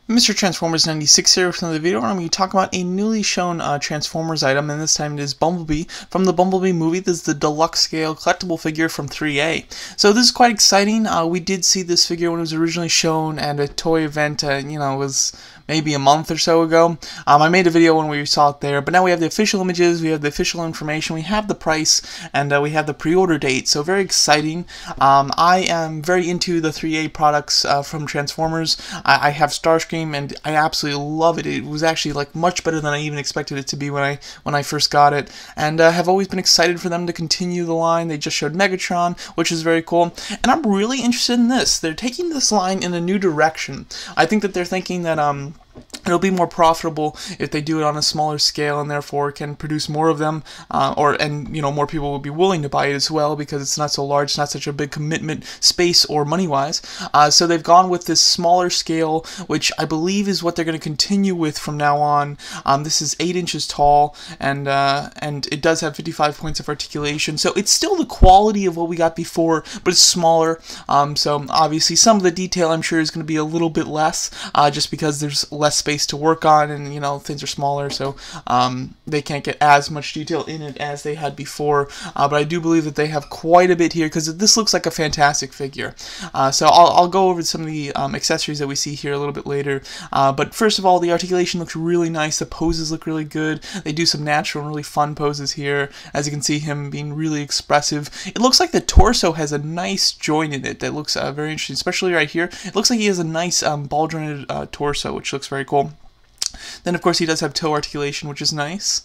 Mr. Transformers 96 here with another video, and I'm going to talk about a newly shown Transformers item, and this time it is Bumblebee from the Bumblebee movie. This is the deluxe scale collectible figure from ThreeA. So this is quite exciting. We did see this figure when it was originally shown at a toy event, it was maybe a month or so ago. I made a video when we saw it there, but now we have the official images, we have the official information, we have the price, and we have the pre-order date, so very exciting. I am very into the ThreeA products from Transformers. I have Starscream, and I absolutely love it. It was actually like much better than I even expected it to be when I first got it, and have always been excited for them to continue the line. They just showed Megatron, which is very cool, and I'm really interested in this. They're taking this line in a new direction. I think that they're thinking that it'll be more profitable if they do it on a smaller scale, and therefore can produce more of them, and more people will be willing to buy it as well because it's not so large, it's not such a big commitment, space or money-wise. So they've gone with this smaller scale, which I believe is what they're going to continue with from now on. This is 8 inches tall, and it does have 55 points of articulation. So it's still the quality of what we got before, but it's smaller. So obviously some of the detail I'm sure is going to be a little bit less, just because there's less space to work on, and things are smaller, so they can't get as much detail in it as they had before, but I do believe that they have quite a bit here because this looks like a fantastic figure. So I'll go over some of the accessories that we see here a little bit later, but first of all, the articulation looks really nice, the poses look really good, they do some natural and really fun poses here, as you can see him being really expressive. It looks like the torso has a nice joint in it that looks very interesting, especially right here. It looks like he has a nice ball jointed torso, which looks very cool. Then of course he does have toe articulation, which is nice.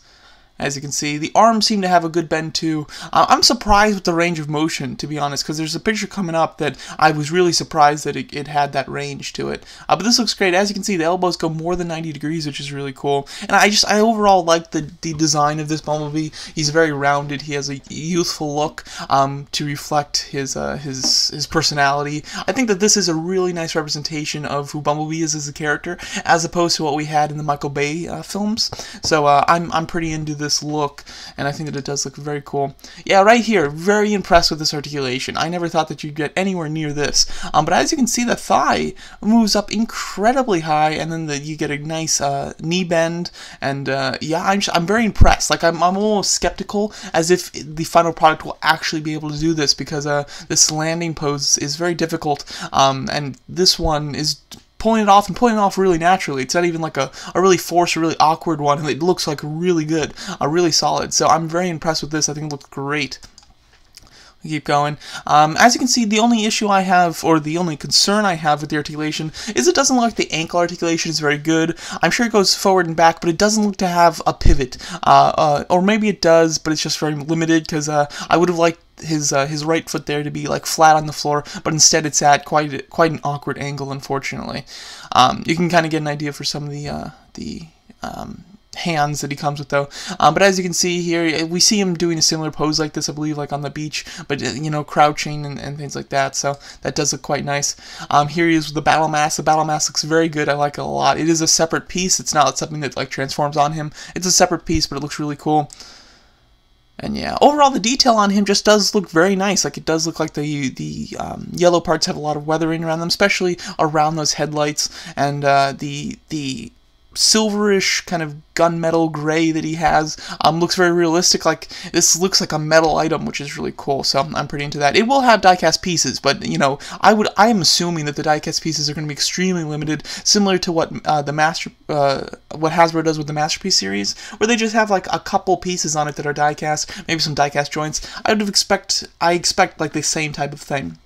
As you can see, the arms seem to have a good bend too. I'm surprised with the range of motion, to be honest, because there's a picture coming up that I was really surprised that it had that range to it. But this looks great. As you can see, the elbows go more than 90 degrees, which is really cool. And I overall like the design of this Bumblebee. He's very rounded. He has a youthful look to reflect his personality. I think that this is a really nice representation of who Bumblebee is as a character, as opposed to what we had in the Michael Bay films. So I'm pretty into this look, and I think that it does look very cool. Yeah, right here, very impressed with this articulation. I never thought that you'd get anywhere near this, but as you can see, the thigh moves up incredibly high, and then you get a nice knee bend, and yeah, I'm very impressed. Like I'm almost skeptical, as if the final product will actually be able to do this, because this landing pose is very difficult, and this one is pulling it off really naturally. It's not even like a really forced or really awkward one, and it looks like really good, really solid. So I'm very impressed with this. I think it looks great. Keep going. As you can see, the only issue I have, or the only concern I have with the articulation, is it doesn't look like the ankle articulation is very good. I'm sure it goes forward and back, but it doesn't look to have a pivot. Or maybe it does, but it's just very limited, because I would have liked his right foot there to be like flat on the floor, but instead it's at quite an awkward angle, unfortunately. You can kind of get an idea for some of the hands that he comes with, though. But as you can see here, we see him doing a similar pose like this, I believe, like on the beach, but crouching and things like that, so that does look quite nice. Here he is with the battle mask. The battle mask looks very good. I like it a lot. It is a separate piece. It's not something that like transforms on him. It's a separate piece, but it looks really cool. And yeah, overall the detail on him just does look very nice. Like, it does look like the yellow parts have a lot of weathering around them, especially around those headlights, and the silverish kind of gunmetal gray that he has looks very realistic. Like, this looks like a metal item, which is really cool, so I'm pretty into that. It will have die-cast pieces, but I am assuming that the die-cast pieces are going to be extremely limited, similar to what what Hasbro does with the Masterpiece series, where they just have like a couple pieces on it that are die-cast, maybe some die-cast joints. I expect like the same type of thing.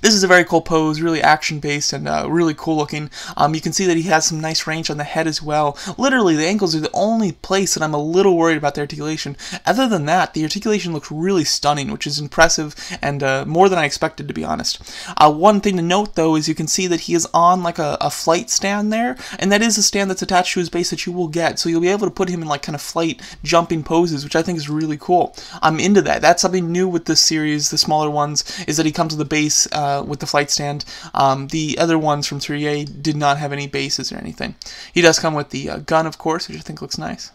This is a very cool pose, really action-based and really cool looking. You can see that he has some nice range on the head as well. Literally, the ankles are the only place that I'm a little worried about the articulation. Other than that, the articulation looks really stunning, which is impressive and more than I expected, to be honest. One thing to note, though, is you can see that he is on like a flight stand there, and that is a stand that's attached to his base that you will get, so you'll be able to put him in like kind of flight jumping poses, which I think is really cool. I'm into that. That's something new with this series, the smaller ones, is that he comes to the base with the flight stand. The other ones from ThreeA did not have any bases or anything. He does come with the gun, of course, which I think looks nice.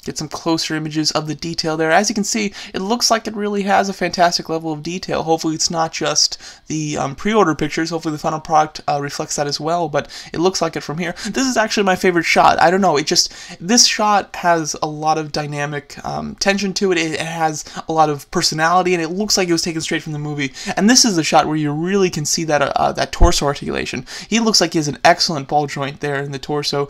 Get some closer images of the detail there. As you can see, it looks like it really has a fantastic level of detail. Hopefully it's not just the pre-order pictures. Hopefully the final product reflects that as well, but it looks like it from here. This is actually my favorite shot. I don't know, this shot has a lot of dynamic tension to it. It has a lot of personality, and it looks like it was taken straight from the movie. And this is the shot where you really can see that that torso articulation. He looks like he has an excellent ball joint there in the torso,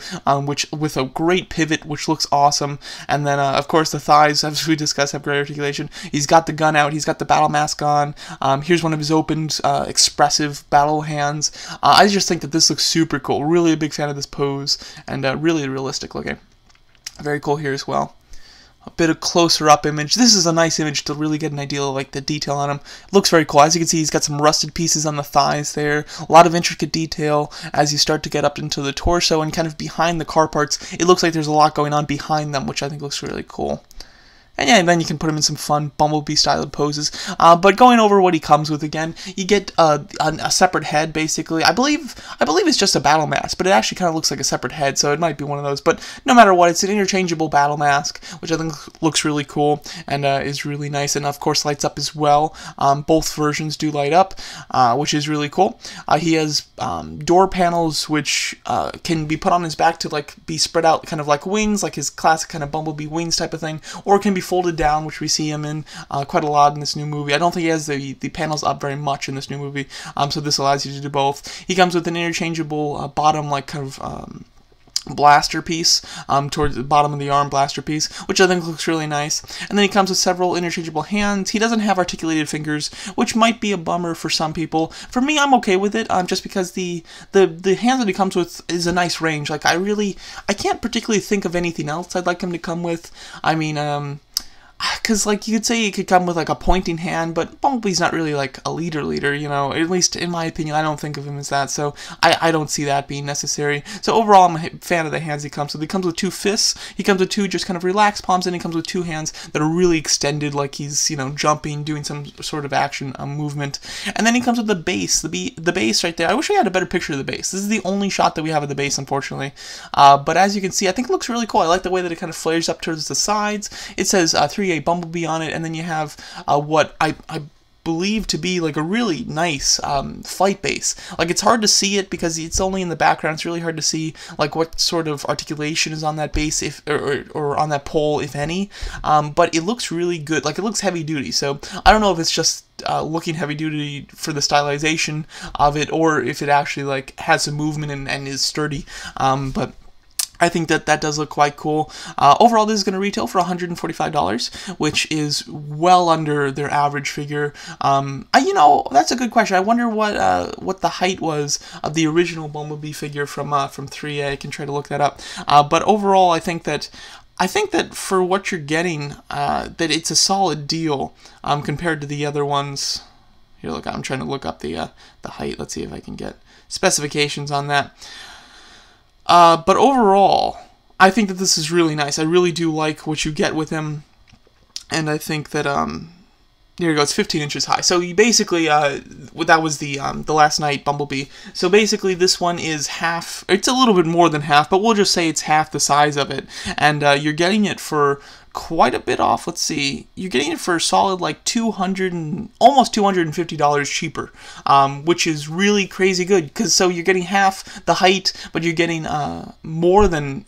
which with a great pivot, which looks awesome. And then, of course, the thighs, as we discussed, have great articulation. He's got the gun out. He's got the battle mask on. Here's one of his opened, expressive battle hands. I just think that this looks super cool. Really a big fan of this pose, and really realistic looking. Very cool here as well. A bit of closer up image. This is a nice image to really get an idea of like the detail on him. It looks very cool. As you can see, he's got some rusted pieces on the thighs there. A lot of intricate detail as you start to get up into the torso and kind of behind the car parts. It looks like there's a lot going on behind them, which I think looks really cool. And yeah, then you can put him in some fun Bumblebee-styled poses. But going over what he comes with again, you get a separate head, basically. I believe it's just a battle mask, but it actually kind of looks like a separate head, so it might be one of those. But no matter what, it's an interchangeable battle mask, which I think looks really cool and is really nice, and of course lights up as well. Both versions do light up, which is really cool. He has door panels, which can be put on his back to like be spread out, kind of like wings, like his classic kind of Bumblebee wings type of thing, or can be folded down, which we see him in quite a lot in this new movie. I don't think he has the panels up very much in this new movie, so this allows you to do both. He comes with an interchangeable bottom, like kind of blaster piece towards the bottom of the arm, blaster piece, which I think looks really nice. And then he comes with several interchangeable hands. He doesn't have articulated fingers, which might be a bummer for some people. For me, I'm okay with it, just because the hands that he comes with is a nice range. Like I can't particularly think of anything else I'd like him to come with. I mean, because, like, you could say he could come with, like, a pointing hand, but Bumblebee's not really, like, a leader, you know, at least in my opinion. I don't think of him as that, so I don't see that being necessary. So overall, I'm a fan of the hands he comes with. He comes with two fists, he comes with two just kind of relaxed palms, and he comes with two hands that are really extended, like he's, you know, jumping, doing some sort of action movement. And then he comes with the base, the base right there. I wish we had a better picture of the base. This is the only shot that we have of the base, unfortunately. But as you can see, I think it looks really cool. I like the way that it kind of flares up towards the sides. It says 3A Bumblebee on it, and then you have what I believe to be like a really nice flight base. Like, it's hard to see it because it's only in the background. It's really hard to see like what sort of articulation is on that base, if or on that pole, if any. But it looks really good. Like, it looks heavy duty. So I don't know if it's just looking heavy duty for the stylization of it, or if it actually like has some movement and is sturdy. But I think that does look quite cool. Overall, this is going to retail for $145, which is well under their average figure. You know, that's a good question. I wonder what the height was of the original Bumblebee figure from 3A. I can try to look that up. But overall, I think that for what you're getting, that it's a solid deal compared to the other ones. Here, look, I'm trying to look up the height. Let's see if I can get specifications on that. But overall, I think that this is really nice. I really do like what you get with him, and I think that there you go. It's 15 inches high. So you basically that was the Last Night Bumblebee. So basically, this one is half. It's a little bit more than half, but we'll just say it's half the size of it, and you're getting it for quite a bit off. Let's see, you're getting it for a solid like almost $250 cheaper, which is really crazy good, because so you're getting half the height, but you're getting more than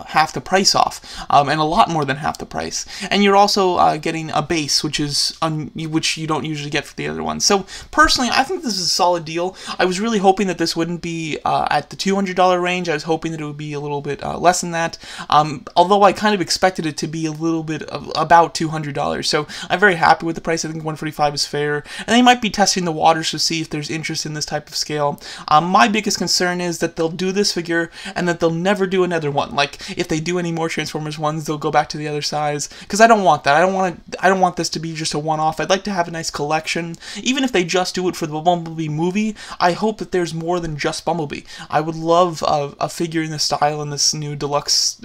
half the price off, and a lot more than half the price. And you're also getting a base, which you don't usually get for the other ones. So personally, I think this is a solid deal. I was really hoping that this wouldn't be at the $200 range. I was hoping that it would be a little bit less than that, although I kind of expected it to be a little bit about $200. So I'm very happy with the price. I think $145 is fair, and they might be testing the waters to see if there's interest in this type of scale. My biggest concern is that they'll do this figure and that they'll never do another one. Like, if they do any more Transformers ones, they'll go back to the other size, because I don't want that. I don't want this to be just a one-off. I'd like to have a nice collection. Even if they just do it for the Bumblebee movie, I hope that there's more than just Bumblebee. I would love a figure in this style in this new deluxe,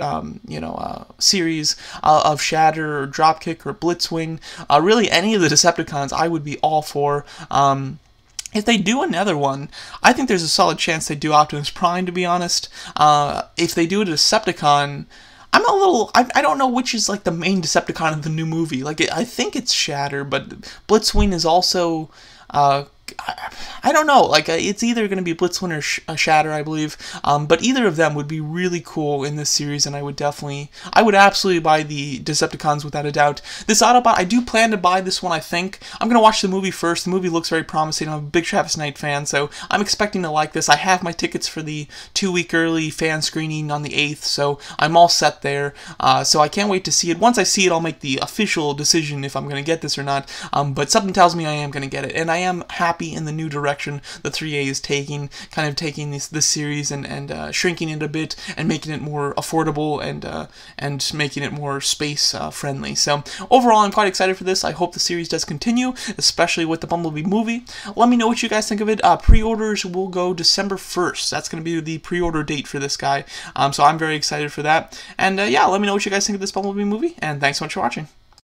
series of Shatter or Dropkick or Blitzwing. Really, any of the Decepticons, I would be all for. If they do another one, I think there's a solid chance they do Optimus Prime, to be honest. If they do a Decepticon, I'm a little, I don't know which is like the main Decepticon of the new movie. Like, I think it's Shatter, but Blitzwing is also, I don't know, like, it's either going to be Blitzwing or Shatter, I believe, but either of them would be really cool in this series, and I would absolutely buy the Decepticons without a doubt. This Autobot, I do plan to buy this one, I think. I'm going to watch the movie first. The movie looks very promising. I'm a big Travis Knight fan, so I'm expecting to like this. I have my tickets for the 2-week early fan screening on the 8th, so I'm all set there, so I can't wait to see it. Once I see it, I'll make the official decision if I'm going to get this or not, but something tells me I am going to get it, and I am happy in the new direction the 3A is taking, kind of taking this series and shrinking it a bit and making it more affordable and making it more space friendly. So overall, I'm quite excited for this. I hope the series does continue, especially with the Bumblebee movie. Let me know what you guys think of it. Pre-orders will go December 1st. That's going to be the pre-order date for this guy. So I'm very excited for that. And yeah, let me know what you guys think of this Bumblebee movie, and thanks so much for watching.